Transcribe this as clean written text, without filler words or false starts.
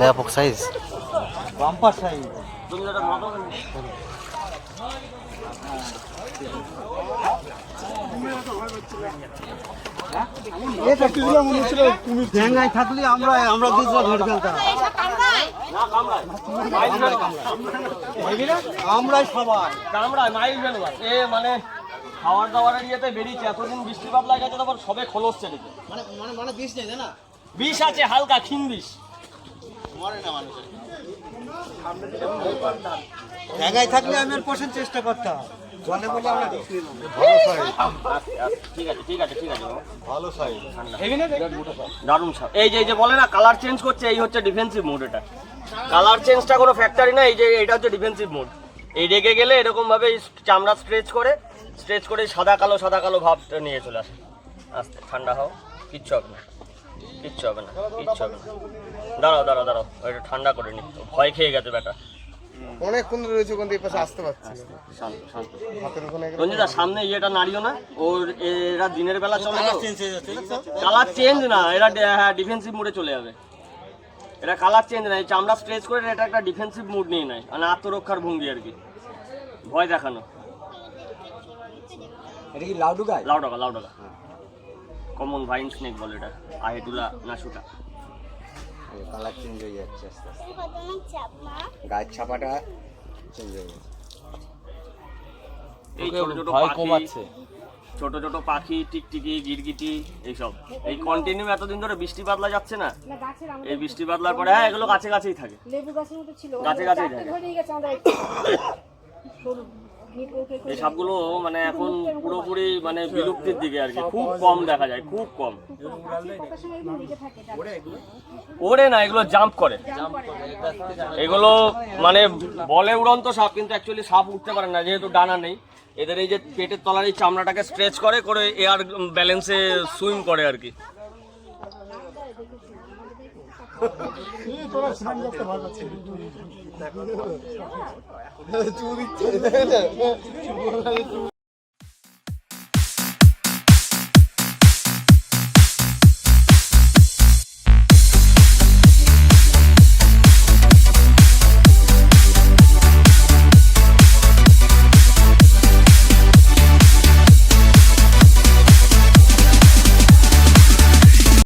ব্যাপক size, bumper size. ডেঙ্গায় থাকলে আমরা দুটো ধরে ফেলতাম। আমরাই সবাই কামড়ায় মাইল বেলবার এ মানে খাওয়ার দাওয়ারের ইয়েতে বেরিয়েছে। এতদিন বৃষ্টি বাদলা গেছে, তারপর সবে খোলস ছেড়েছে। মানে বিষ নেই না, বিষ আছে হালকা, ক্ষীণ বিষ। ডেঙ্গায় থাকলে আমি পোষণ চেষ্টা করতাম। জলে বলে আমরা ঠিক আছে ঠিক আছে ঠিক আছে, ভালো সাইজ, দারুণ সাপ। এই যে বলে না কালার চেঞ্জ করছে, এই হচ্ছে ডিফেন্সিভ মোড। এটা কালার চেঞ্জটা কোনো ফ্যাক্টরি না, এই যে এটা হচ্ছে ডিফেন্সিভ মোড। এই রেগে গেলে এরকম ভাবে চামড়া স্ট্রেচ করে সাদা কালো ভাবটা নিয়ে চলে আসে। আস্তে ঠান্ডা হও, কিচ্ছু হবে না। দাঁড়াও এটা ঠান্ডা করে নি, ভয় খেয়ে গেছে বেটা। অনেকক্ষণ রয়েছে, ওখান থেকে পাশে আসতে পারছি না। রঞ্জিতা সামনে ইয়েটা নাড়িও না, ওর এরা দিনের বেলা চলে, কালার চেঞ্জ না, এরা ডিফেন্সিভ মোডে চলে যাবে। এটা কালার চেঞ্জ না, এই চামড়া স্ট্রেচ করে এটা একটা ডিফেন্সিভ মুড নিয়ে নেয়, মানে আত্মরক্ষার ভঙ্গি আর কি, ভয় দেখানো। এটা কি লাউডুগা? লাউডাকা কমন ভাইন স্নেক বলে এটা, আহেটুলা নাশুটা। কালার চেঞ্জ হয়ে যাচ্ছে আস্তে আস্তে, গায়ের ছাপাটা চেঞ্জ হয়ে যাচ্ছে। এই ছোট ছোট পাখি, টিকটিকি, গিরগিটি, এইসব এই কন্টিনিউ এতদিন ধরে বৃষ্টি বাদলা যাচ্ছে না, এই বৃষ্টি বাদলার পরে হ্যাঁ এগুলো কাছেই থাকে, কাছেই থাকে। এই সাপগুলো মানে এখন পুরোপুরি মানে বিলুপ্তির দিকে আর কি, খুব কম দেখা যায়, খুব কম। ওড়ে না, এগুলো জাম্প করে। এগুলো মানে বলে উড়ন্ত সাপ, কিন্তু অ্যাকচুয়ালি সাপ উঠতে পারে না, যেহেতু ডানা নেই। এদের এই যে পেটের তলার এই চামড়াটাকে স্ট্রেচ করে এয়ার ব্যালেন্সে সুইম করে আর কি।